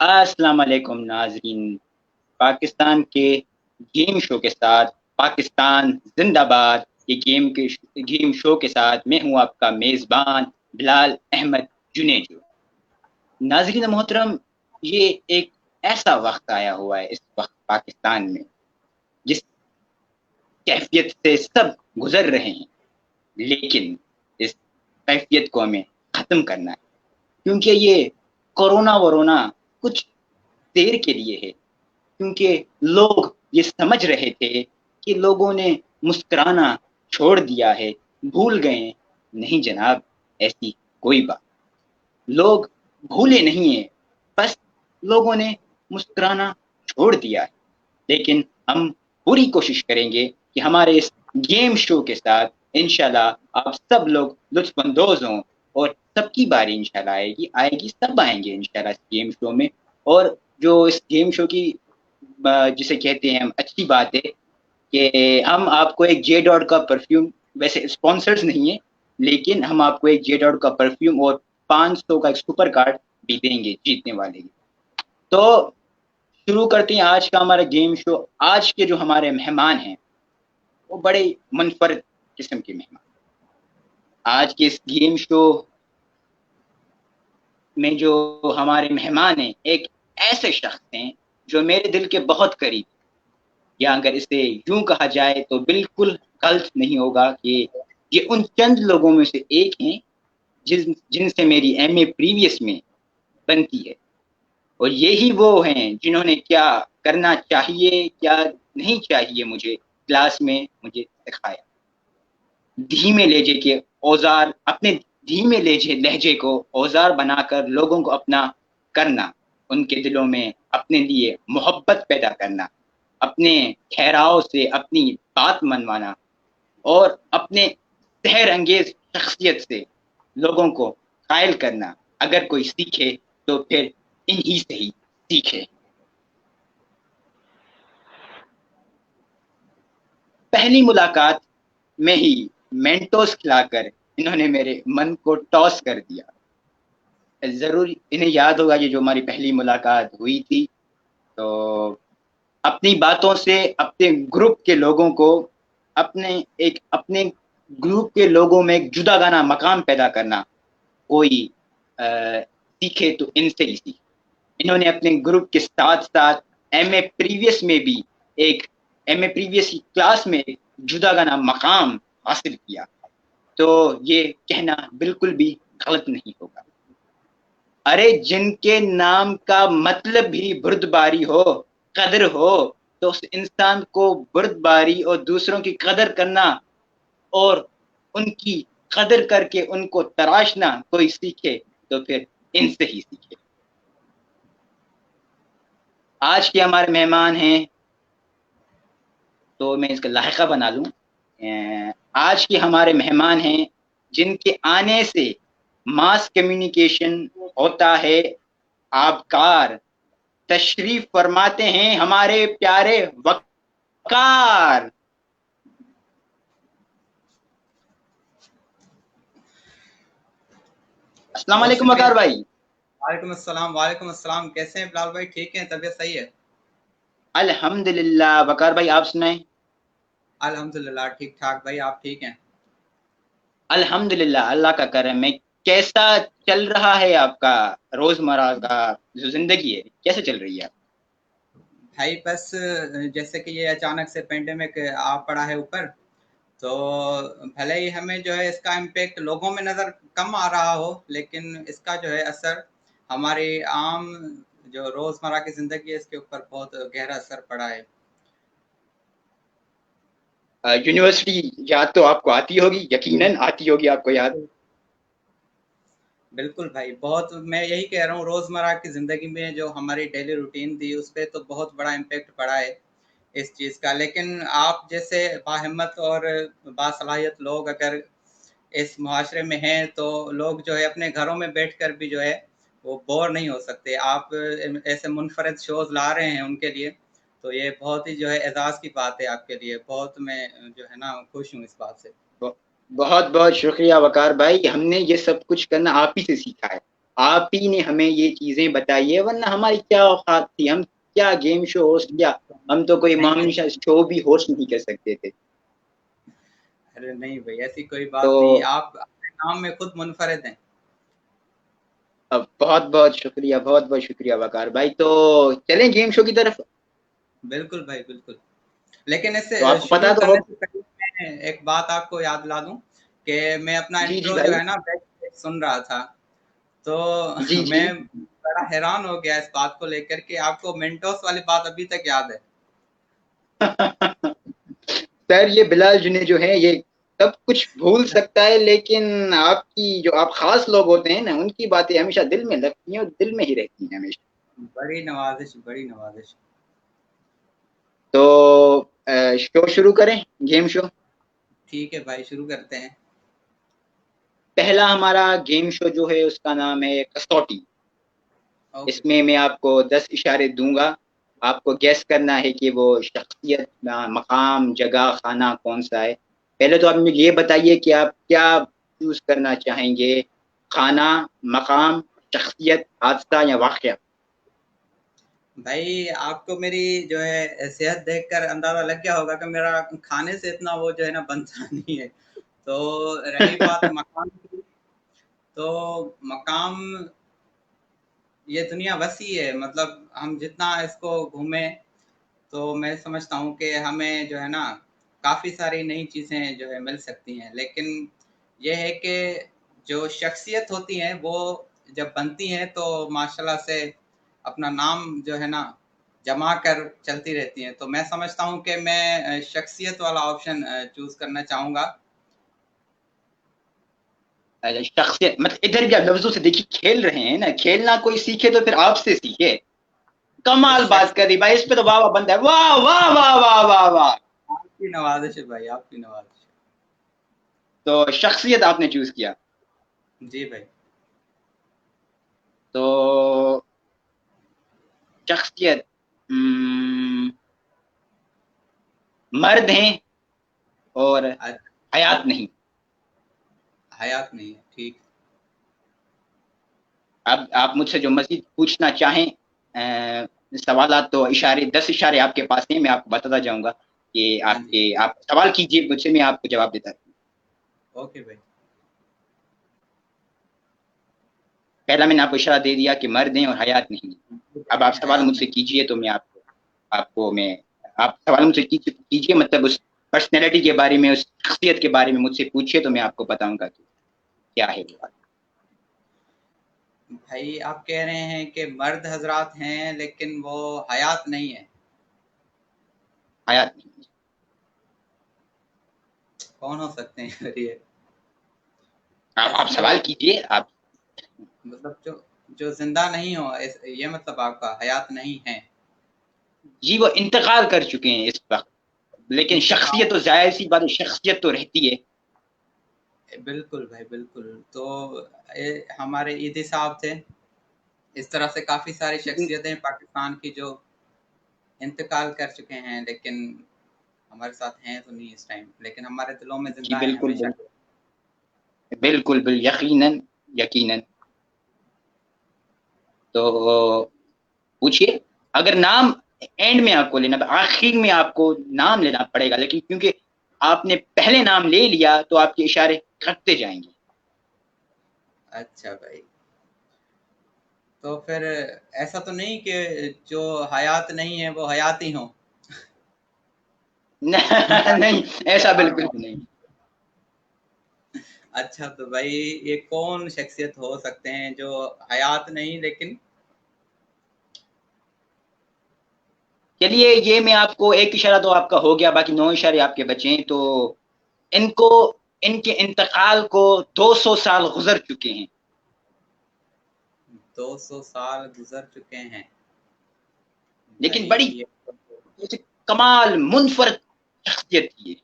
अस्सलाम वालेकुम नाजरीन। पाकिस्तान के गेम शो के साथ पाकिस्तान जिंदाबाद ये गेम शो के साथ मैं हूं आपका मेजबान बिलाल अहमद जुनेजो। नाजरीन मोहतरम, ये एक ऐसा वक्त आया हुआ है इस वक्त पाकिस्तान में जिस कैफियत से सब गुजर रहे हैं, लेकिन इस कैफियत को हमें खत्म करना है, क्योंकि ये कोरोना वोरोना कुछ देर के लिए है। क्योंकि लोग ये समझ रहे थे कि लोगों ने मुस्कुराना छोड़ दिया है, भूल गए। नहीं जनाब, ऐसी कोई बात, लोग भूले नहीं है, बस लोगों ने मुस्कुराना छोड़ दिया है। लेकिन हम पूरी कोशिश करेंगे कि हमारे इस गेम शो के साथ इंशाल्लाह आप सब लोग लुत्फानंदोज हों, और सबकी बारी इंशाल्लाह आएगी आएगी, सब आएंगे इंशाल्लाह इस गेम शो में। और जो इस गेम शो की जिसे कहते हैं हम अच्छी बात है कि हम आपको एक जे डॉट का परफ्यूम, वैसे स्पॉन्सर्स नहीं है, लेकिन हम आपको एक जे डॉट का परफ्यूम और 500 का एक सुपर कार्ड भी देंगे जीतने वाले की। तो शुरू करते हैं आज का हमारा गेम शो। आज के जो हमारे मेहमान हैं वो बड़े मुनफरद किस्म के मेहमान। आज के इस गेम शो में जो हमारे मेहमान हैं, एक ऐसे शख्स हैं जो मेरे दिल के बहुत करीब, या अगर इसे यूं कहा जाए तो बिल्कुल गलत नहीं होगा कि ये उन चंद लोगों में से एक हैं जिनसे मेरी एमए प्रीवियस में बनती है। और यही वो हैं जिन्होंने क्या करना चाहिए क्या नहीं चाहिए मुझे क्लास में मुझे सिखाया। धीमे लहजे के औजार अपने धीमे लहजे को औजार बनाकर लोगों को अपना करना, उनके दिलों में अपने लिए मोहब्बत पैदा करना, अपने ठहराव से अपनी बात मनवाना, और अपने सहर अंगेज शख्सियत से लोगों को कायल करना। अगर कोई सीखे तो फिर इन्हीं से ही सीखे। पहली मुलाकात में ही मेंटोस खिलाकर इन्होंने मेरे मन को टॉस कर दिया। जरूर इन्हें याद होगा ये जो हमारी पहली मुलाकात हुई थी। तो अपनी बातों से अपने ग्रुप के लोगों को, अपने ग्रुप के लोगों में एक जुदा गाना मकाम पैदा करना, कोई सीखे तो इनसे ही सीखे। इन्होंने अपने ग्रुप के साथ साथ एमए प्रीवियस में भी एक एमए प्रीवियस की क्लास में एक जुदा गाना मकाम हासिल किया। तो ये कहना बिल्कुल भी गलत नहीं होगा। अरे जिनके नाम का मतलब भी बुर्दबारी हो, कदर हो, तो उस इंसान को बुर्दबारी और दूसरों की कदर करना और उनकी कदर करके उनको तराशना कोई सीखे तो फिर इनसे ही सीखे। आज के हमारे मेहमान हैं, तो मैं इसका लाहिका बना लूं। आज के हमारे मेहमान हैं जिनके आने से मास कम्युनिकेशन होता है आबकार। तशरीफ फरमाते हैं हमारे प्यारे वकार। अस्सलाम बहुत वालेकुम शुक्रिया। वकार भाई। वालेकुम अस्सलाम। वालेकुम अस्सलाम। कैसे हैं बिलाल भाई? ठीक हैं? तबीयत सही है? अल्हम्दुलिल्लाह। वकार भाई आप सुनाएं। अल्हम्दुलिल्लाह ठीक ठाक भाई। आप ठीक हैं? अल्हम्दुलिल्लाह, अल्लाह का करम है। कैसा चल रहा है आपका रोजमर्रा का जो जिंदगी है, कैसे चल रही है? भाई बस जैसे कि ये अचानक से पेंडेमिक आ पड़ा है ऊपर, तो भले ही हमें जो है इसका इम्पैक्ट लोगों में नज़र कम आ रहा हो, लेकिन इसका जो है असर हमारी आम जो रोज़मर्रा की ज़िंदगी है इसके ऊपर बहुत गहरा असर पड़ा है। यूनिवर्सिटी याद तो आपको आती होगी, यकीनन आती होगी आपको याद। बिल्कुल भाई, बहुत मैं यही कह रहा हूँ, रोज़मर्रा की ज़िंदगी में जो हमारी डेली रूटीन थी उस पे तो बहुत बड़ा इम्पैक्ट पड़ा है इस चीज़ का। लेकिन आप जैसे बाहिम्मत और बासलाहियत लोग अगर इस मुआशरे में हैं, तो लोग जो है अपने घरों में बैठकर भी जो है वो बोर नहीं हो सकते। आप ऐसे मुनफरद शोज़ ला रहे हैं उनके लिए, तो ये बहुत ही जो है एज़ाज़ की बात है आपके लिए। बहुत मैं जो है ना खुश हूँ इस बात से। बहुत बहुत शुक्रिया वकार भाई, हमने ये सब कुछ करना आप ही से सीखा है। आप ही ने हमें ये चीजें बताई है, वरना हमारी क्या औकात थी, हम क्या गेम शो होस्ट, क्या हम तो कोई नहीं मामूली सा शो भी होस्ट नहीं कर सकते थे। अरे नहीं भाई, ऐसी कोई तो बात नहीं, आप अपने काम में खुद मुनफरिद हैं। अब बहुत बहुत शुक्रिया वकार भाई। तो चलें गेम शो की तरफ। बिल्कुल भाई बिल्कुल। लेकिन तो इससे आपको शुरू पता तो करने हो। से पहले मैं एक बात आपको याद दिला दूं कि मैं अपना जी जी इंट्रो जो भाई। है ना बैठ के सुन रहा था, तो जी जी। मैं बड़ा हैरान हो गया इस बात को लेकर के आपको मेंटोस वाली बात अभी तक याद है। सर ये बिलाल जुने जो है ये सब कुछ भूल सकता है, लेकिन आपकी जो आप खास लोग होते हैं ना, उनकी बातें हमेशा दिल में लगती हैं और दिल में ही रहती हैं हमेशा। बड़ी नवाजिश, बड़ी नवाजिश। तो शो शुरू करें, गेम शो। ठीक है भाई, शुरू करते हैं। पहला हमारा गेम शो जो है उसका नाम है कसौटी। ओके इसमें मैं आपको 10 इशारे दूंगा, आपको गैस करना है कि वो शख्सियत, मकाम, जगह, खाना कौन सा है। पहले तो आप मुझे ये बताइए कि आप क्या चूज करना चाहेंगे, खाना, मकाम, शख्सियत, हादसा या वाक़या। भाई, आपको मेरी जो है सेहत देखकर अंदाजा लग गया होगा कि मेरा खाने से इतना वो जो है ना बनता नहीं है। तो रही बात मकान की, तो मकाम, ये दुनिया वसी है, मतलब हम जितना इसको घूमे तो मैं समझता हूँ कि हमें जो है ना काफ़ी सारी नई चीज़ें जो है मिल सकती हैं। लेकिन ये है कि जो शख्सियत होती हैं वो जब बनती हैं तो माशाल्लाह से अपना नाम जो है ना जमा कर चलती रहती हैं। तो मैं समझता हूँ कि मैं शख्सियत वाला ऑप्शन चूज़ करना चाहूँगा। शख्सियत मतलब इधर भी आप लफ्जों से देखिए खेल रहे हैं ना, खेलना कोई सीखे तो फिर आपसे सीखे। कमाल बात कर शख्सियत। रही भाई, इस पे तो वाह वाह बनता है, वाह वाह वाह वाह वाह वाह। आपकी नवाज़िश है भाई, आपकी नवाज़िश तो शख्सियत आपने चूज किया। है। जी भाई। तो शख्सियत, मर्द हैं और अच्छा, हयात नहीं। हयात नहीं है, ठीक। अब आप मुझसे जो मजीद पूछना चाहें सवालात, तो इशारे 10 इशारे आपके पास हैं, मैं आपको बताता जाऊंगा कि हाँ जी। आपके आप सवाल कीजिए मुझसे, मैं आपको जवाब देता रहूँ। ओके भाई। पहला मैंने आपको इशारा दे दिया कि मर्द हैं और हयात नहीं। अब आप सवाल हयात मुझसे नहीं। कीजिए तो मैं आपको आपको मैं आप सवाल मुझसे कीजिए कीजिए, मतलब उस पर्सनैलिटी के बारे में, उस शख्सियत के बारे में मुझसे पूछिए तो मैं आपको बताऊंगा कि क्या है वो बात। भाई, आप कह रहे हैं कि मर्द हजरात हैं लेकिन वो हयात नहीं है। हयात नहीं। कौन हो सकते हैं फिर ये? आप ऐसी सवाल कोई, कीजिए आप। मतलब जो जो जिंदा नहीं हो, ये मतलब आपका हयात नहीं है। जी वो इंतकाल कर चुके हैं इस वक्त, लेकिन इंतकाल। शख्सियत तो जाहिर सी बात है, शख्सियत तो रहती है। बिल्कुल भाई बिल्कुल। तो हमारे ईदी साहब थे। इस तरह से काफी सारी शख्सियतें पाकिस्तान की जो इंतकाल कर चुके हैं, लेकिन हमारे साथ हैं तो नहीं इस टाइम, लेकिन हमारे दिलों में जी जिंदा है बिल्कुल हमेशा। बिल्कुल बिल्कुल बिल्कुल, यकीनन यकीनन। तो पूछिए। अगर नाम एंड में आपको लेना, आखिर में आपको नाम लेना पड़ेगा, लेकिन क्योंकि आपने पहले नाम ले लिया तो आपके इशारे कटते जाएंगे। अच्छा भाई, तो फिर ऐसा तो नहीं कि जो हयात नहीं है वो हयाती हो? नहीं, ऐसा बिल्कुल भी नहीं। अच्छा, तो भाई ये कौन शख्सियत हो सकते हैं जो हयात नहीं लेकिन? चलिए ये मैं आपको एक इशारा तो आपका हो गया, बाकी 9 इशारे आपके बचे हैं। तो इनको, इनके इंतकाल को 200 साल गुजर चुके हैं। 200 साल गुजर चुके हैं। लेकिन भाई बड़ी ये तो, जैसे कमाल मुनफरद शख्सियत थी ये।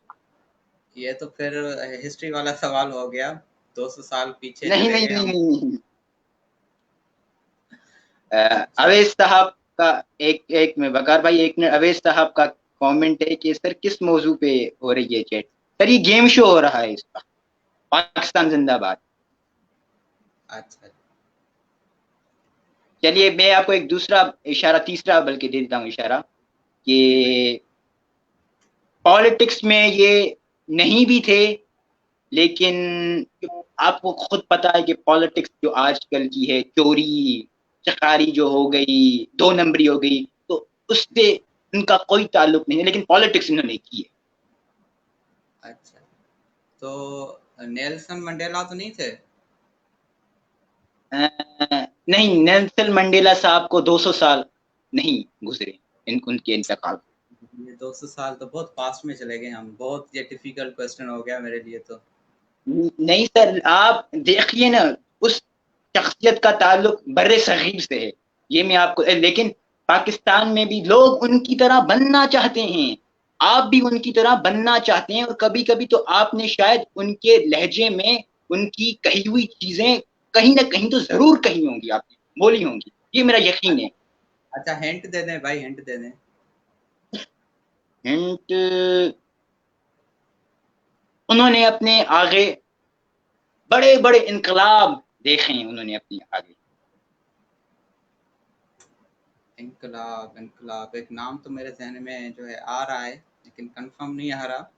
ये तो फिर हिस्ट्री वाला सवाल हो गया। 200 साल पीछे नहीं चले नहीं गए नहीं हम। नहीं, नहीं। अच्छा। अवैध साहब का एक एक में बकार भाई, एक मिनट, अवैध साहब का कमेंट है कि सर किस मौजू पे हो रही है चैट। सर ये गेम शो हो रहा है इसका, पाकिस्तान जिंदाबाद। अच्छा। चलिए मैं आपको एक दूसरा इशारा, तीसरा बल्कि दे देता हूँ इशारा, जी भाई। कि पॉलिटिक्स में ये नहीं भी थे, लेकिन आपको खुद पता है कि पॉलिटिक्स जो आजकल की है, चोरी चकारी जो हो गई, दो नंबरी हो गई, तो उससे उनका कोई ताल्लुक नहीं है, लेकिन पॉलिटिक्स इन्होंने की है। अच्छा, तो नेल्सन मंडेला तो नहीं थे? नहीं, नेल्सन मंडेला साहब को 200 साल नहीं गुजरे उनके इंतकाल। ये 200 साल तो बहुत फास्ट में चले गए हम। बहुत ये डिफिकल्ट क्वेश्चन हो गया मेरे लिए तो। नहीं सर, आप देखिए ना, उस शख्सियत का ताल्लुक बर्रे सगीर से है, ये मैं आपको, लेकिन पाकिस्तान में भी लोग उनकी तरह बनना चाहते हैं, आप भी उनकी तरह बनना चाहते हैं, और कभी कभी तो आपने शायद उनके लहजे में उनकी कही हुई चीजें कहीं ना कहीं तो जरूर कही होंगी, आपने बोली होंगी, ये मेरा यकीन है। अच्छा, हिंट दे दें भाई, हिंट दे दें। हिंट, उन्होंने अपने आगे बड़े बड़े इनकलाब देखे हैं, उन्होंने अपने आगे। इनकलाब, इनकलाब, एक नाम तो मेरे जहन में जो है आ रहा है, लेकिन कंफर्म नहीं आ रहा।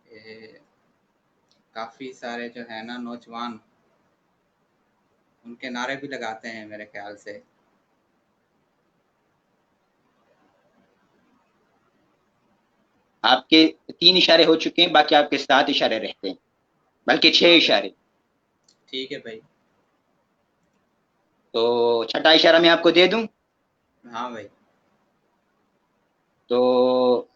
ये काफी सारे जो है ना नौजवान उनके नारे भी लगाते हैं मेरे ख्याल से। आपके 3 इशारे हो चुके हैं, बाकी आपके 7 इशारे रहते हैं, बल्कि 6 हाँ भाई। इशारे। ठीक है भाई। तो छठा इशारा मैं आपको दे दूं, हाँ भाई। तो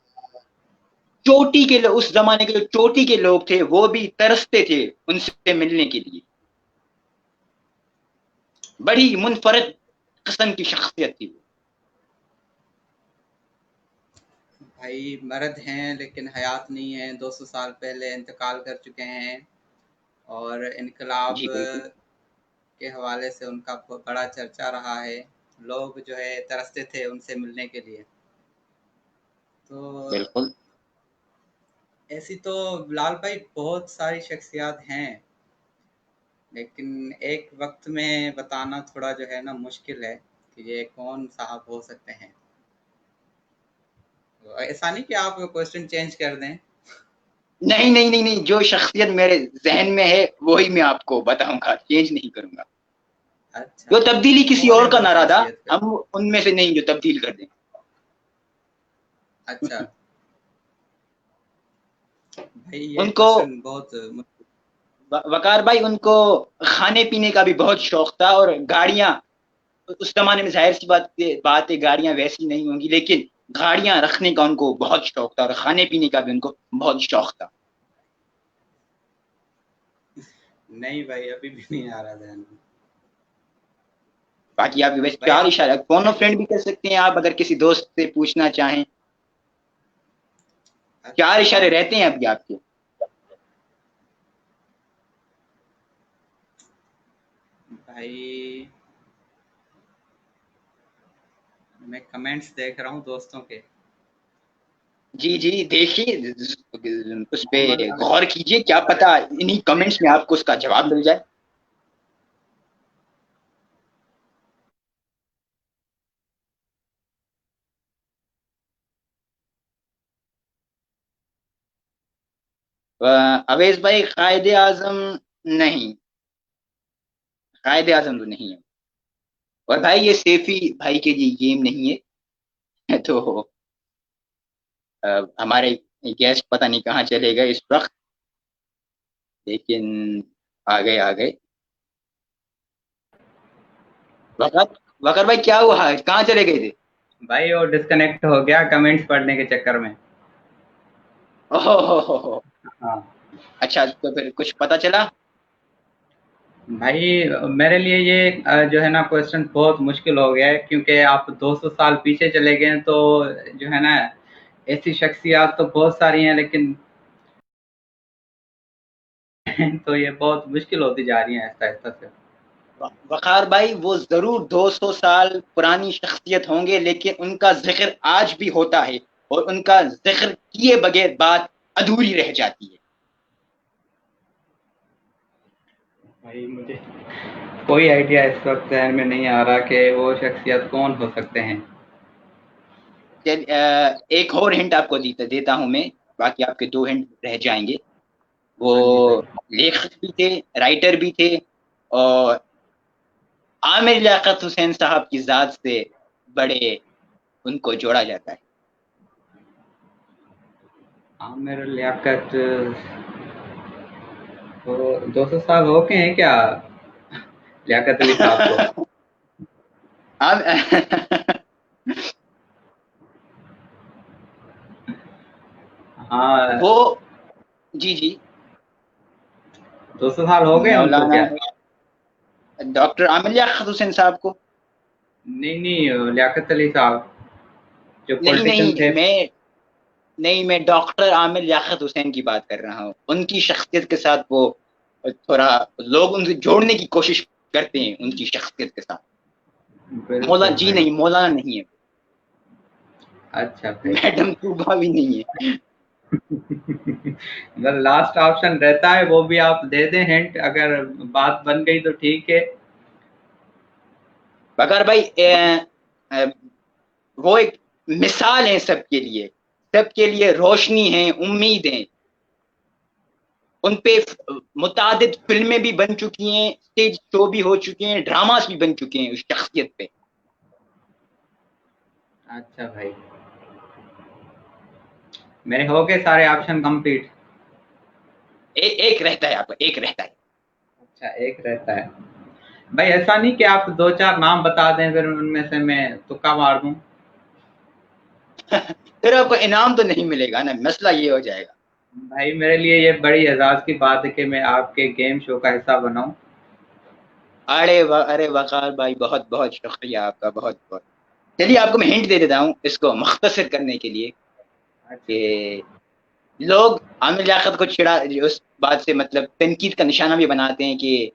चोटी के लोग, उस जमाने के जो चोटी के लोग थे, वो भी तरसते थे उनसे मिलने के लिए। बड़ी मुनफरद किस्म की शख्सियत थी वो। भाई मर्द हैं लेकिन हयात नहीं है, 200 साल पहले इंतकाल कर चुके हैं। और इनकलाब जी बिल्कुल। के हवाले से उनका बड़ा चर्चा रहा है। लोग जो है तरसते थे उनसे मिलने के लिए। तो बिल्कुल। ऐसी तो लाल भाई बहुत सारी शख्सियात हैं, लेकिन एक वक्त में बताना थोड़ा जो है ना मुश्किल है कि ये कौन साहब हो सकते हैं। तो ऐसा नहीं कि आप क्वेश्चन चेंज कर दें। नहीं नहीं नहीं नहीं, जो शख्सियत मेरे जहन में है वही मैं आपको बताऊंगा, चेंज नहीं करूंगा। अच्छा, जो तब्दीली किसी कौन है और का वो नारा था, शख्सियत फिर? हम उनमें से नहीं जो तब्दील कर दें। अच्छा भाई, ये उनको, क्वेश्चन बहुत वकार भाई, उनको खाने पीने का भी बहुत शौक था, और गाड़ियां, उस जमाने में जाहिर सी बात है, गाड़ियां वैसी नहीं होंगी, लेकिन गाड़ियां रखने का उनको बहुत शौक था, और खाने पीने का भी उनको बहुत शौक था। नहीं भाई, अभी भी नहीं आ रहा ध्यान में। बाकी आप वैसे भाई 4 आप इशारे फोन फ्रेंड भी कर सकते हैं, आप अगर किसी दोस्त से पूछना चाहें। 4 अच्छा इशारे रहते हैं अभी आपके। भाई, मैं कमेंट्स देख रहा हूँ दोस्तों के। जी जी, देखिए, उस पे मोहम्मद गौर कीजिए, क्या पता इन्हीं कमेंट्स में आपको उसका जवाब मिल जाए। अवैस भाई, कायदे आजम नहीं, कायदे आजम तो नहीं है। और भाई ये सैफी भाई के लिए गेम नहीं है, तो हमारे गेस्ट पता नहीं कहाँ चले गए इस वक्त, लेकिन आ गए आ गए। वकर, वकर भाई क्या हुआ, कहाँ चले गए थे? भाई वो डिस्कनेक्ट हो गया कमेंट्स पढ़ने के चक्कर में। ओहो, हाँ अच्छा, तो फिर कुछ पता चला? भाई, मेरे लिए ये जो है ना क्वेश्चन बहुत मुश्किल हो गया है, क्योंकि आप 200 साल पीछे चले गए हैं, तो जो है ना ऐसी शख्सियात तो बहुत सारी हैं, लेकिन तो ये बहुत मुश्किल होती जा रही है आहिस्ता आहिस्ता से। वकार भाई, वो जरूर 200 साल पुरानी शख्सियत होंगे, लेकिन उनका जिक्र आज भी होता है, और उनका जिक्र किए बगैर बात अधूरी रह जाती है। भाई मुझे कोई आइडिया इस वक्त जहन में नहीं आ रहा कि वो शख्सियत कौन हो सकते हैं। एक और हिंट आपको देता हूं मैं, बाकी आपके 2 हिंट रह जाएंगे। वो हाँ जी भाई। लेखक भी थे, राइटर भी थे, और आमिर लियाकत हुसैन साहब की जात से बड़े उनको जोड़ा जाता है। आमिर लियाकत, तो 200 साल हो गए हैं क्या लियाकत अली साहब को? आम, हाँ। वो जी जी 200 साल हो गए उनको मौलाना क्या? डॉक्टर आमिर लियाकत हुसैन साहब को। नहीं नहीं, लियाकत अली साहब जो नहीं पॉलिटिशियन थे। मैं डॉक्टर आमिर लियाकत हुसैन की बात कर रहा हूँ। उनकी शख्सियत के साथ वो थोड़ा लोग उनसे जोड़ने की कोशिश करते हैं उनकी शख्सियत के साथ। बिल्कुल भाई। मौलाना नहीं है। अच्छा भाई। मैडम तूबा भी नहीं है। अगर लास्ट ऑप्शन रहता है वो भी आप दे दें हिंट, अगर बात बन गई तो ठीक है। बकर भाई अ, वो एक मिसाल है सबके लिए, सबके लिए रोशनी है, उम्मीद है। उन पे मुतादिद फिल्में भी बन चुकी हैं, स्टेज शो भी हो चुके हैं, ड्रामास भी बन चुके हैं उस शख्सियत पे। अच्छा भाई, मेरे हो गए सारे ऑप्शन कंप्लीट। एक रहता है, आपका एक रहता है। अच्छा, एक रहता है। भाई ऐसा नहीं कि आप दो चार नाम बता दें फिर उनमें से मैं तुक्का मार दूं। फिर आपको इनाम तो नहीं मिलेगा ना, मसला ये हो जाएगा। भाई मेरे लिए ये बड़ी एजाज की बात है कि मैं आपके गेम शो का हिस्सा बनाऊं। अरे वकार भाई, बहुत बहुत शुक्रिया आपका, बहुत बहुत। चलिए आपको मैं हिंट दे देता हूँ इसको मुख्तसर करने के लिए, अच्छा भाई। कि लोग आमिर लियाकत को चिढ़ा उस बात से, मतलब तनकीद का निशाना भी बनाते हैं कि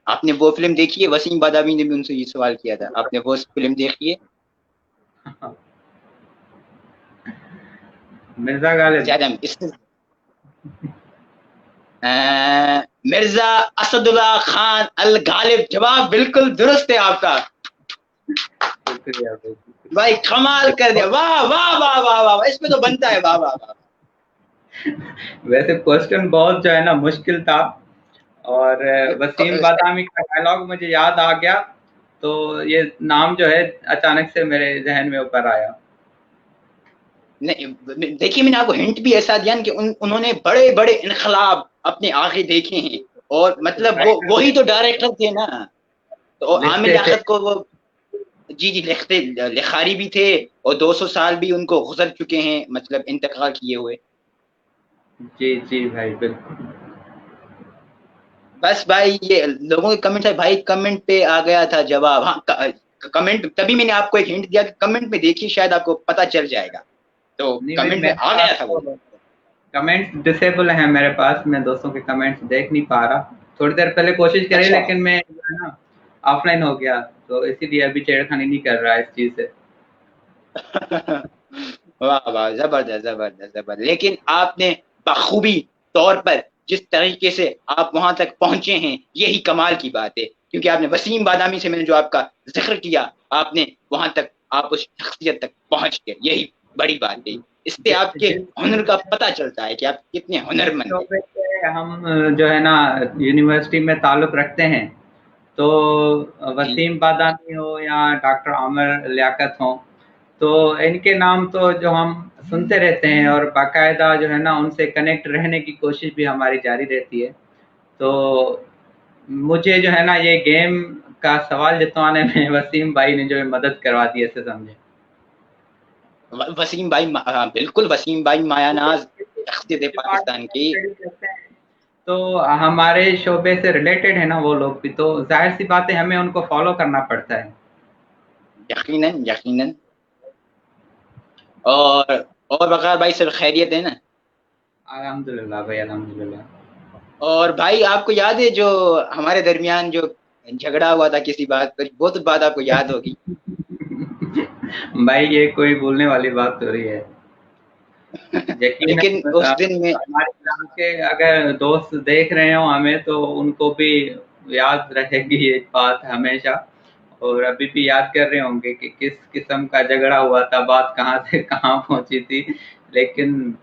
आपने वो फिल्म देखी है। वसीम बादामी ने भी उनसे ये सवाल किया था, आपने वो फिल्म देखी है? मिर्जा गालिब। ज्यादा इस अ, मिर्जा असदुल्ला खान अल गालिब। जवाब बिल्कुल दुरुस्त है आपका। शुक्रिया भाई, भाई कमाल कर शुक्रिया। दिया, वाह वाह वाह वाह वाह, इसमें तो बनता है वाह वाह वाह। वैसे क्वेश्चन बहुत जो है ना मुश्किल था, और वसीम बादामी का डायलॉग मुझे याद आ गया, तो ये नाम जो है अचानक से मेरे जहन में ऊपर आया। नहीं, देखिए मैंने आपको हिंट भी ऐसा दिया कि उन्होंने बड़े बड़े इनकलाब अपने आगे देखे हैं, और मतलब वो राइटर वही थे, तो डायरेक्टर थे ना। तो आमिर लिखते थे। लियाकत को वो जी जी लिखते, लिखारी भी थे, और 200 साल भी उनको गुजर चुके हैं, मतलब इंतकाल किए हुए। जी जी भाई बिल्कुल। बस भाई ये लोगों के कमेंट है भाई, कमेंट पे आ गया था जवाब। हाँ, कमेंट तभी मैंने आपको एक हिंट दिया कि कमेंट में देखिए, शायद आपको पता चल जाएगा। तो नहीं भाई, कमेंट में मेरे आ पास गया था वो। तो कमेंट्स डिसेबल है मेरे पास, मैं दोस्तों के कमेंट्स देख नहीं पा रहा। थोड़ी देर पहले कोशिश करी अच्छा। लेकिन मैं जो है ना ऑफलाइन हो गया, तो इसीलिए अभी छेड़खानी नहीं कर रहा इस चीज से। वाह वाह, जबरदस्त जबरदस्त जबरदस्त। लेकिन आपने बखूबी तौर पर जिस तरीके से आप वहां तक पहुंचे हैं, यही कमाल की बात है। क्योंकि आपने वसीम बादामी से मैंने जो आपका जिक्र किया, आपने वहां तक, आप उस शख्सियत तक पहुंच गए, यही बड़ी बात है। इससे जिस आपके जिस हुनर का पता चलता है कि आप कितने जिस हुनरमंद हैं। शोबे से हम जो है ना यूनिवर्सिटी में ताल्लुक रखते हैं, तो जी वसीम बादामी हो या डॉक्टर आमिर लियाकत हो, तो इनके नाम तो जो हम सुनते रहते हैं, और बाकायदा जो है ना उनसे कनेक्ट रहने की कोशिश भी हमारी जारी रहती है। तो मुझे जो है ना ये गेम का सवाल जितवाने में वसीम भाई ने जो है मदद करवा दी, ऐसे समझे। वसीम भाई, हाँ, बिल्कुल वसीम भाई मायानाज शख्सियत है पाकिस्तान डिपार्टमेंट में की। स्टडी करते हैं, तो हमारे शोबे से रिलेटेड है ना वो लोग भी, तो जाहिर सी बात है हमें उनको फॉलो करना पड़ता है। यकीनन यकीनन। और और वकार भाई सब खैरियत है ना? अल्हम्दुलिल्लाह भाई, अल्हम्दुलिल्लाह। और भाई आपको याद है जो हमारे दरमियान जो झगड़ा हुआ था किसी बात पर, वो तो बात आपको याद होगी। भाई ये कोई भूलने वाली बात हो रही है? लेकिन यकीनन उस दिन में हमारे यहाँ के अगर दोस्त देख रहे हो हमें, तो उनको भी याद रहेगी ये बात हमेशा, और अभी भी याद कर रहे होंगे कि किस किस्म का झगड़ा हुआ था, बात कहाँ से कहाँ पहुंची थी। लेकिन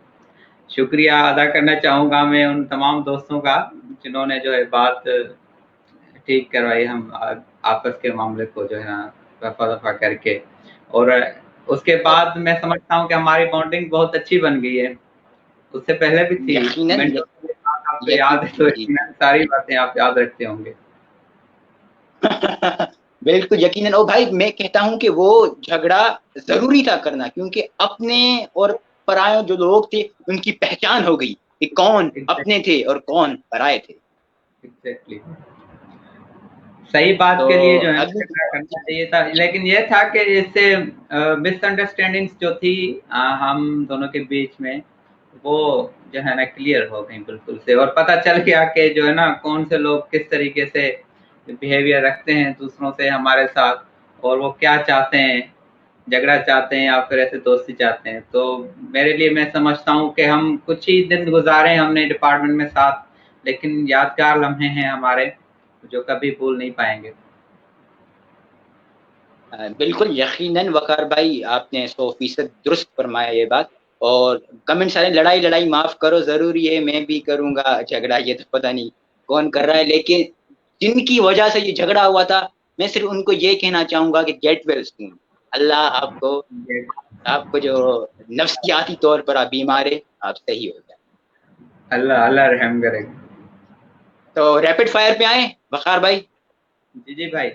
शुक्रिया अदा करना चाहूँगा मैं उन तमाम दोस्तों का जिन्होंने जो है बात ठीक करवाई, हम आपस के मामले को जो है ना रफा-दफा करके। और उसके बाद मैं समझता हूँ कि हमारी बॉन्डिंग बहुत अच्छी बन गई है। उससे पहले भी थी। यकीनन मेंटोर की बात आपको याद है तो यकीनन जी। यकीनन सारी बातें आप याद रखते होंगे। बिल्कुल यकीनन। और भाई मैं कहता हूँ कि वो झगड़ा ज़रूरी था करना, क्योंकि अपने और पराये जो लोग थे उनकी पहचान हो गई कि कौन अपने एग्ज़ैक्टली, थे और कौन पराये थे। एग्ज़ैक्टली। सही बात तो के लिए जो है अभी झगड़ा करना चाहिए था, लेकिन ये था कि इससे मिसअंडरस्टैंडिंग्स जो थी हम दोनों के बीच में, वो जो है ना क्लियर हो गई बिल्कुल से, और पता चल गया कि जो है ना कौन से लोग किस तरीके से बिहेवियर रखते हैं दूसरों से हमारे साथ, और वो क्या चाहते हैं, झगड़ा चाहते हैं या फिर ऐसे दोस्ती चाहते हैं। तो मेरे लिए मैं समझता हूँ कि हम कुछ ही दिन गुजारे हमने डिपार्टमेंट में साथ, लेकिन यादगार लम्हे हैं हमारे जो कभी भूल नहीं पाएंगे। बिल्कुल यकीनन वकार भाई, आपने 100% दुरुस्त फरमाया ये बात। और कमेंट सारे लड़ाई लड़ाई माफ करो, जरूरी है मैं भी करूंगा झगड़ा, ये तो पता नहीं कौन कर रहा है, लेकिन जिनकी वजह से ये झगड़ा हुआ था, मैं सिर्फ उनको ये कहना चाहूंगा कि गेट वेल सून। अल्लाह आपको, आपको जो नफ्सियाती तौर पर आप बीमार है, आप सही हो जाए। अल्लाह अल्लाह रहम करेगा। तो रैपिड फायर पे आए वकार भाई। जी जी भाई।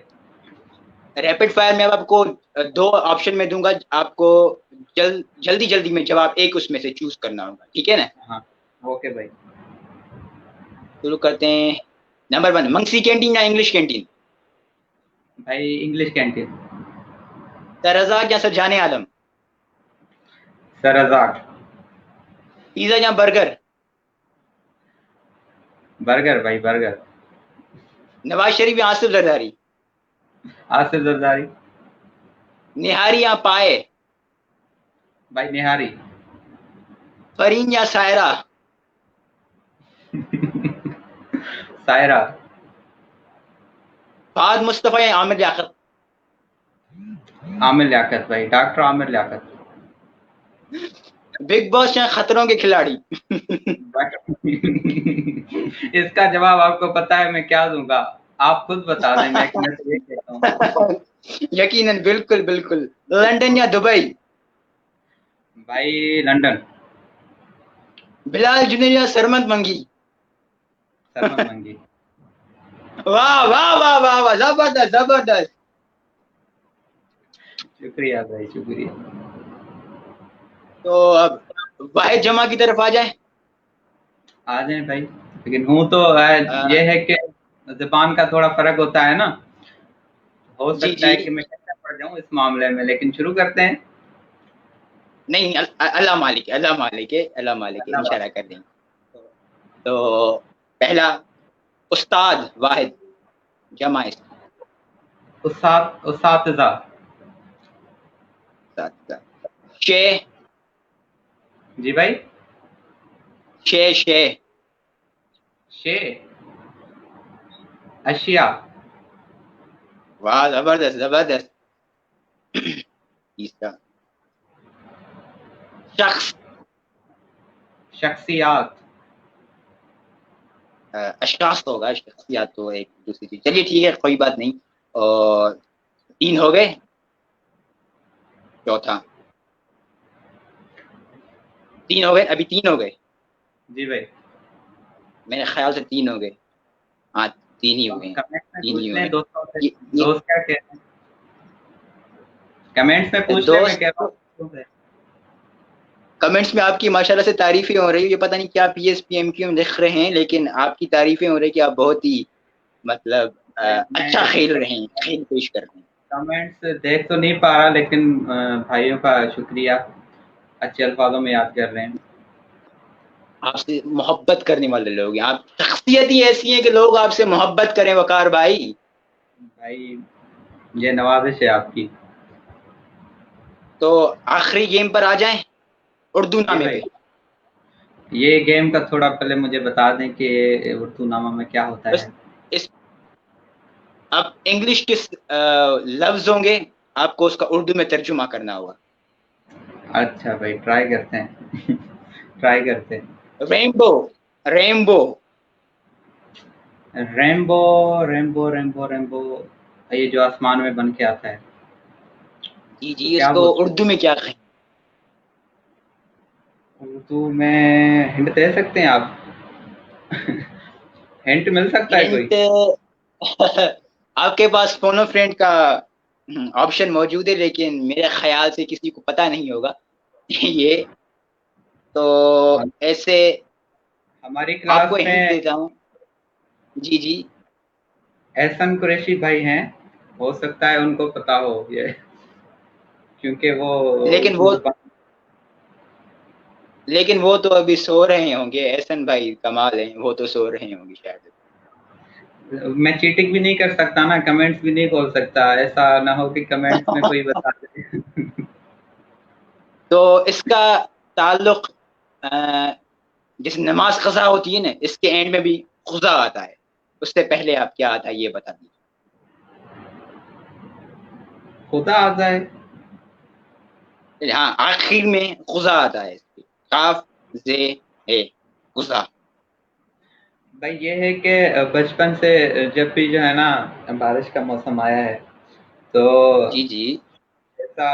रैपिड फायर में अब आपको दो ऑप्शन में दूंगा आपको, जल्दी जल्दी में जवाब एक उसमें से चूज करना होगा, ठीक है ना? हाँ, ओके भाई। शुरू करते हैं। नंबर 1, मंगसी कैंटीन या इंग्लिश कैंटीन? भाई इंग्लिश कैंटीन। सररजाक या सरजाने आलम? सरअज़ाक। पिज्जा या बर्गर? बर्गर भाई, बर्गर। नवाज शरीफ या आसिफ जरदारी? आसिफ जरदारी। निहारी या पाए? भाई निहारी। फरीन या सायरा? सायरा। फाद मुस्तफा या आमिर लियाकत? आमिर लियाकत भाई, doctor Aamir Liaquat. Bigg Boss या खतरों के खिलाड़ी? इसका जवाब आपको पता है मैं क्या दूंगा, आप खुद बता दें, मैं तो ये कहता हूँ। यकीनन, बिल्कुल बिल्कुल। लंदन या दुबई? भाई लंदन। बिलाल जुनेर या सरमद मंगी? सरमन मंगी। वाह वाह वाह वाह वाह, जबरदस्त जबरदस्त। शुक्रिया भाई, शुक्रिया। तो अब वाहिद जमा की तरफ आ जाए। आ जाए भाई, लेकिन हूँ तो ये है कि ज़ुबान का थोड़ा फ़र्क होता है ना, हो जी सकता जी। है कि मैं कच्चा पड़ जाऊँ इस मामले में, लेकिन शुरू करते हैं। नहीं, अल्लाह मालिक है, अल्लाह मालिक है, अल्लाह मालिक है, अल्लाह इंशाल्लाह वाले। कर देंगे। तो पहला, उस्ताद वाहिद जमा उस्तातिज़ा। इस्ताद। शे जी भाई। शे शे। शे। अशिया। वाह, जबरदस्त जबरदस्त। तीसरा, शख्स। शख्सियात। अशखास तो होगा, शख्सियात तो एक दूसरी चीज। चलिए ठीक है, कोई बात नहीं। और 3 हो गए। चौथा, 3 हो गए, अभी 3 हो गए। जी भाई। मेरे ख्याल से 3 हो गए। हाँ, 3 ही हो गए, कमेंट्स में 3 ही पूछ हुए लें हैं। दोस्तों से, ये दोस्त क्या कहते हैं, कमेंट्स में पूछ लें, मैं दोस्त, कह रहा हूँ। कमेंट्स में आपकी माशाल्लाह से तारीफें हो रही है। ये पता नहीं क्या PSPMQ लिख रहे हैं, लेकिन आपकी तारीफें हो रही है कि आप बहुत ही, मतलब भाई अच्छा मैं खेल रहे हैं, खेल पेश कर रहे हैं। कमेंट्स देख तो नहीं पा रहा, लेकिन भाइयों का शुक्रिया, अच्छे अल्फाजों में याद कर रहे हैं। आपसे मोहब्बत करने वाले लोग हैं आप, शख्सियत ही ऐसी है कि लोग आपसे मोहब्बत करें वकार भाई। भाई ये नवाजिश है आपकी। तो आखिरी गेम पर आ जाएं, उर्दू जी नामे भाई, पे। ये गेम का थोड़ा पहले मुझे बता दें कि उर्दू नामा में क्या होता बस है। इस अब इंग्लिश के लफ्ज होंगे, आपको उसका उर्दू में तर्जुमा करना होगा। अच्छा भाई, ट्राई करते हैं। ट्राई करते हैं। Rainbow, rainbow. Rainbow, rainbow, rainbow, rainbow, ये जो आसमान में बन के आता है, जी तो जी, क्या उसको बोलते उर्दू में क्या कहें? हैं उर्दू में? हिंट दे सकते हैं आप? हिंट मिल सकता है कोई? हिंट। आपके पास फोनो फ्रेंड का ऑप्शन मौजूद है, लेकिन मेरे ख्याल से किसी को पता नहीं होगा। ये तो हम ऐसे हमारी आपको क्लास हिंट में देता हूँ। जी जी। एहसन कुरैशी भाई हैं, हो सकता है उनको पता हो ये, क्योंकि वो लेकिन उर्दू वो ज़ुबान। लेकिन वो तो अभी सो रहे होंगे, एहसन भाई कमाल है, वो तो सो रहे होंगे शायद। मैं चीटिंग भी नहीं कर सकता ना, कमेंट्स भी नहीं खोल सकता, ऐसा ना हो कि कमेंट्स में कोई बता दे। तो इसका ताल्लुक अ, जिस नमाज कज़ा होती है ना, इसके एंड में भी खुदा आता है। उससे पहले आप क्या आता है ये बता दीजिए। खुदा आ जाए? हाँ, आखिर में खुदा आता है इसके। काफ जे है, खुदा। भाई ये है कि बचपन से जब भी जो है ना बारिश का मौसम आया है, तो जी जी। ऐसा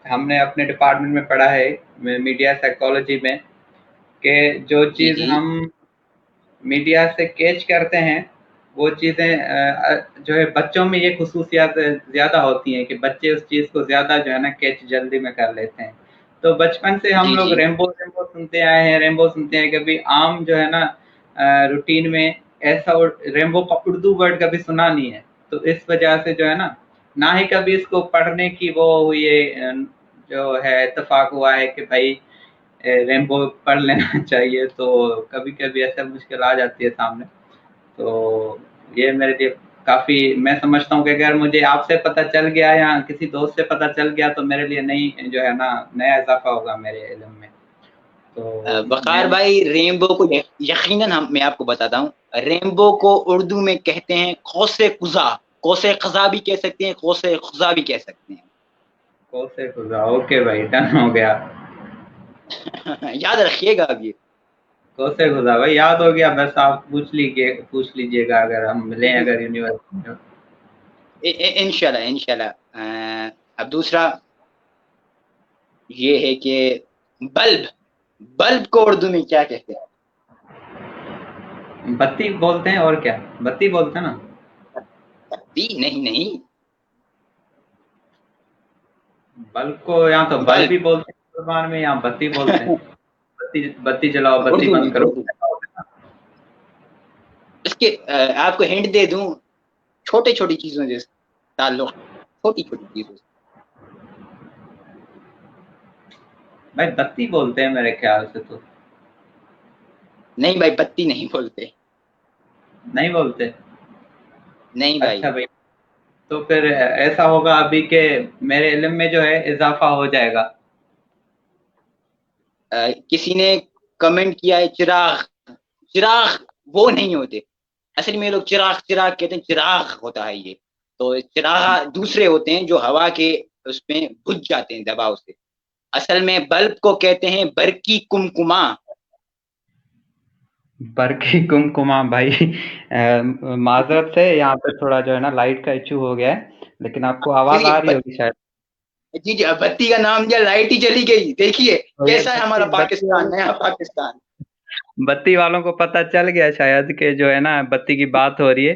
हमने अपने डिपार्टमेंट में पढ़ा है, मीडिया साइकोलॉजी में, कि जो जी चीज़ जी। हम मीडिया से कैच करते हैं, वो चीज़ें जो है बच्चों में ये खसूसियात ज़्यादा होती हैं कि बच्चे उस चीज़ को ज़्यादा जो है ना कैच जल्दी में कर लेते हैं। तो बचपन से हम जी लोग जी। रेम्बो रेम्बो सुनते आए हैं, रेम्बो सुनते हैं, कभी आम जो है ना रूटीन में ऐसा रेम्बो का उर्दू वर्ड कभी सुना नहीं है। तो इस वजह से जो है ना ही कभी इसको पढ़ने की वो हुई है, जो है इत्तेफाक हुआ है कि भाई रेनबो पढ़ लेना चाहिए, तो कभी-कभी ऐसा मुश्किल आ जाती है सामने। तो ये मेरे लिए काफ़ी, मैं समझता हूँ कि अगर मुझे आपसे पता चल गया या किसी दोस्त से पता चल गया, तो मेरे लिए नई जो है ना नया इज़ाफ़ा होगा मेरे इल्म में। तो मैं वकार भाई, रेनबो को यकीनन मैं आपको बताता हूँ। रेनबो को उर्दू में कहते हैं कौसे कुजा। कौसे खजा भी कह सकते हैं, कौसे खुजा भी कह सकते कौसे खुदा, ओके भाई, डन हो गया। हैं। याद रखिएगा अब ये। कौसे खुदा भाई याद हो गया, बस आप पूछ लीजिएगा अगर हम मिलें जी, अगर यूनिवर्सिटी में। इंशाल्लाह इंशाल्लाह। अब दूसरा ये है कि बल्ब, बल्ब को उर्दू में क्या कहते हैं? बत्ती बोलते हैं, और क्या, बत्ती बोलते हैं ना। बत्ती नहीं नहीं। बल्ब को या तो बल्ब बल्ब। भी बोलते हैं ज़ुबान में, या बत्ती बोलते हैं। बत्ती बत्ती जलाओ, बत्ती उर्दू में, बंद करो। उर्दू। इसके आपको हिंट दे दूं, छोटे छोटी चीजों जैसे ताल्लुक, छोटी छोटी चीजों से। भाई बत्ती बोलते हैं मेरे ख्याल से तो। नहीं भाई, बत्ती नहीं बोलते। नहीं बोलते? नहीं भाई। अच्छा भाई, तो फिर ऐसा होगा अभी के मेरे इल्म में जो है इजाफा हो जाएगा। किसी ने कमेंट किया है चिराग। चिराग वो नहीं होते। असल में ये लोग चिराग चिराग कहते हैं, चिराग होता है ये। तो चिराग दूसरे होते हैं जो हवा के उसमें बुझ जाते हैं दबाव से। असल में बल्ब को कहते हैं बरकी कुमकुमा। बरकी कुमकुमा भाई, माजरत से यहाँ पे थोड़ा जो है ना लाइट का इशू हो गया है, लेकिन आपको आवाज आ क्योंकि रही होगी शायद। जी जी, अब बत्ती का नाम दिया, लाइट ही चली गई। देखिए तो ये कैसा है हमारा बत्ती बत्ती पाकिस्तान, वालों नया पाकिस्तान। बत्ती वालों को पता चल गया शायद कि जो है ना बत्ती की बात हो रही है।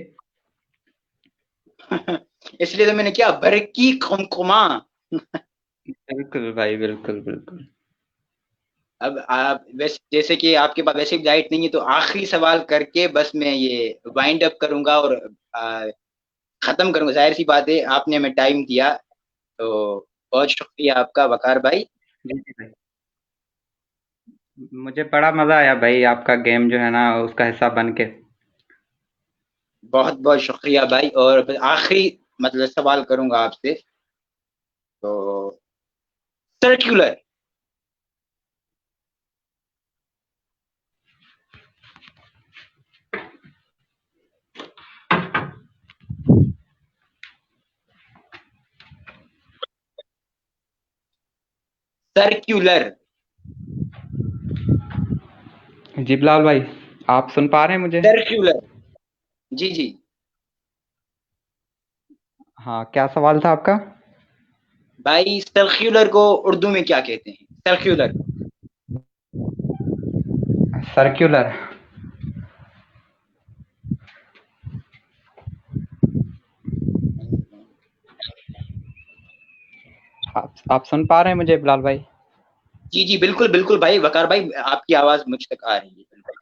इसलिए तो मैंने क्या, बरकी कुमकुमा। बिल्कुल भाई, बिल्कुल बिल्कुल। अब आप वैसे, जैसे कि आपके पास वैसे भी लाइट नहीं है, तो आखिरी सवाल करके बस मैं ये वाइंड अप करूंगा और आ, खत्म करूंगा। जाहिर सी बात है, आपने हमें टाइम दिया, तो बहुत शुक्रिया आपका वकार भाई। जी जी भाई, मुझे बड़ा मजा आया भाई आपका गेम जो है ना उसका हिस्सा बन के। बहुत बहुत शुक्रिया भाई। और फिर आखिरी मतलब सवाल करूंगा आपसे। तो सर्कुलर। सर्क्यूलर। जी बिलाल भाई, आप सुन पा रहे हैं मुझे? सर्क्यूलर, जी जी। हाँ, क्या सवाल था आपका? भाई सर्क्यूलर को उर्दू में क्या कहते हैं, सर्क्यूलर? सर्क्यूलर। आप सुन पा रहे हैं मुझे बिलाल भाई? जी जी बिल्कुल बिल्कुल भाई, वकार भाई आपकी आवाज मुझ तक आ रही है बिल्कुल।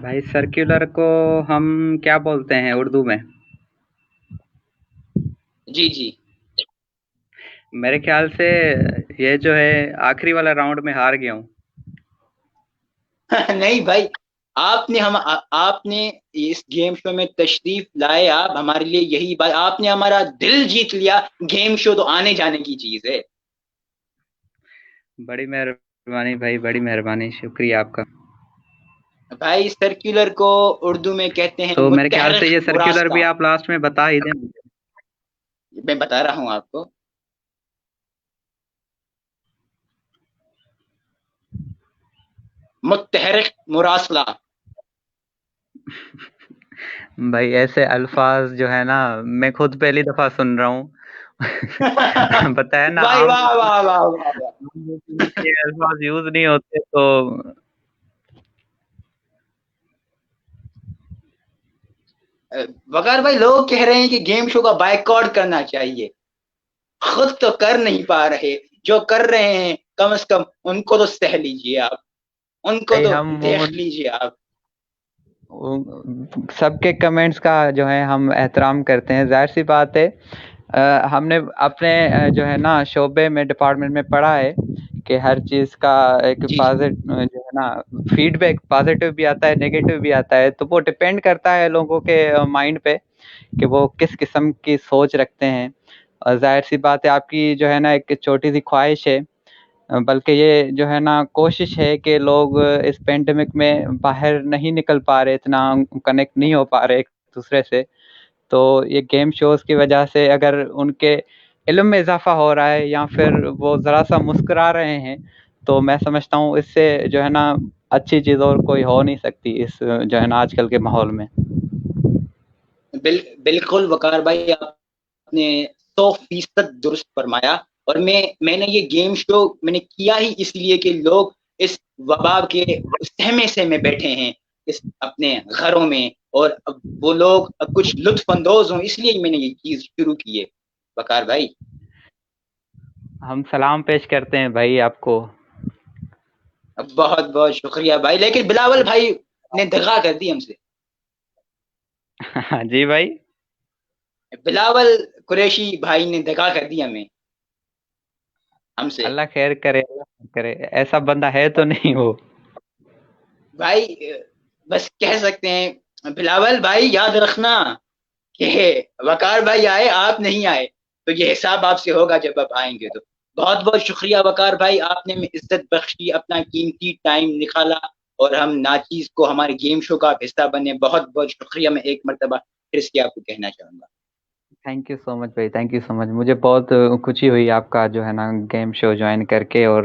भाई सर्क्यूलर को हम क्या बोलते हैं उर्दू में? जी जी। मेरे ख्याल से ये जो है आखिरी वाला राउंड में हार गया हूँ। नहीं भाई, आपने इस गेम शो में तशरीफ लाए, आप हमारे लिए यही बात, आपने हमारा दिल जीत लिया। गेम शो तो आने जाने की चीज है। बड़ी मेहरबानी भाई, बड़ी मेहरबानी, शुक्रिया आपका। भाई सर्क्यूलर को उर्दू में कहते हैं तो मेरे ख्याल से मुतहर्रिक ये सर्क्यूलर भी मुरासला। आप लास्ट में बता ही दें। मैं बता रहा हूं आपको। मुतहर्रिक मुरासला। भाई ऐसे अल्फाज जो है ना, मैं खुद पहली दफा सुन रहा हूँ। बताया ना, भाई आम वाह वाह वाह वाह वाह। ये अल्फाज यूज नहीं होते तो। वकार भाई, लोग कह रहे हैं कि गेम शो का बायकॉट करना चाहिए, खुद तो कर नहीं पा रहे, जो कर रहे हैं कम से कम उनको तो सह लीजिए आप, उनको भाई तो हम देख लीजिए आप। सबके कमेंट्स का जो है हम एहतराम करते हैं, जाहिर सी बात है। हमने अपने जो है ना शोबे में, डिपार्टमेंट में पढ़ा है कि हर चीज़ का एक जी जी। पॉजिटिव जो है ना फीडबैक, पॉजिटिव भी आता है, नेगेटिव भी आता है, तो वो डिपेंड करता है लोगों के माइंड पे कि वो किस किस्म की सोच रखते हैं। और जाहिर सी बात है, आपकी जो है ना एक छोटी सी ख्वाहिश है, बल्कि ये जो है ना कोशिश है कि लोग इस पेंडेमिक में बाहर नहीं निकल पा रहे, इतना कनेक्ट नहीं हो पा रहे एक दूसरे से। तो ये गेम शोज़ की वजह से अगर उनके इल्म में इजाफा हो रहा है या फिर वो ज़रा सा मुस्कुरा रहे हैं, तो मैं समझता हूँ इससे जो है ना अच्छी चीज़ और कोई हो नहीं सकती इस जो है ना आजकल के माहौल में। बिल्कुल वकार भाई, आपने 100% दुरुस्त फरमाया। और मैंने ये गेम शो मैंने किया ही इसलिए कि लोग इस वबा के सहमे सहमे बैठे हैं इस अपने घरों में, और अब वो लोग अब कुछ लुत्फ अंदोज हों, इसलिए मैंने ये चीज शुरू की है वकार भाई। हम सलाम पेश करते हैं भाई आपको। बहुत बहुत शुक्रिया भाई, लेकिन बिलावल भाई ने दगा कर दी हमसे। जी भाई। बिलावल कुरैशी भाई ने दगा कर दी हमें, हमसे। अल्लाह खैर करे, अल्लाह खैर करे, ऐसा बंदा है तो नहीं वो। भाई बस कह सकते हैं बिलावल भाई, याद रखना कि वकार भाई आए, आप नहीं आए, तो ये हिसाब आपसे होगा जब आप आएंगे तो। बहुत बहुत शुक्रिया वकार भाई, आपने हमें इज्जत बख्शी, अपना कीमती टाइम निकाला, और हम नाचीज को हमारे गेम शो का हिस्सा बने। बहुत बहुत शुक्रिया, मैं एक मरतबा फिर से आपको कहना चाहूंगा। थैंक यू सो मच भाई, थैंक यू सो मच। मुझे बहुत खुशी हुई आपका जो है ना गेम शो ज्वाइन करके, और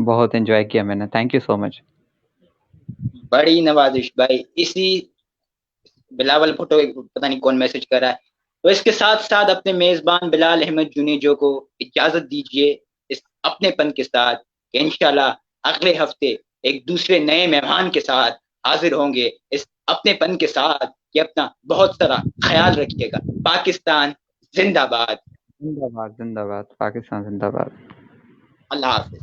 बहुत एंजॉय किया मैंने। Thank you so much. बड़ी नवाजिश भाई। इसी बिलावल भुट्टो पता नहीं कौन मैसेज कर रहा है, तो इसके साथ साथ अपने मेजबान बिलाल अहमद जुनेजो को इजाजत दीजिए इस अपनेपन के साथ, कि इंशाल्लाह अगले हफ्ते एक दूसरे नए मेहमान के साथ हाजिर होंगे इस अपनेपन के साथ, कि अपना बहुत सारा ख्याल रखिएगा। पाकिस्तान जिंदाबाद। जिंदाबाद जिंदाबाद, पाकिस्तान जिंदाबाद। अल्लाह हाफिज।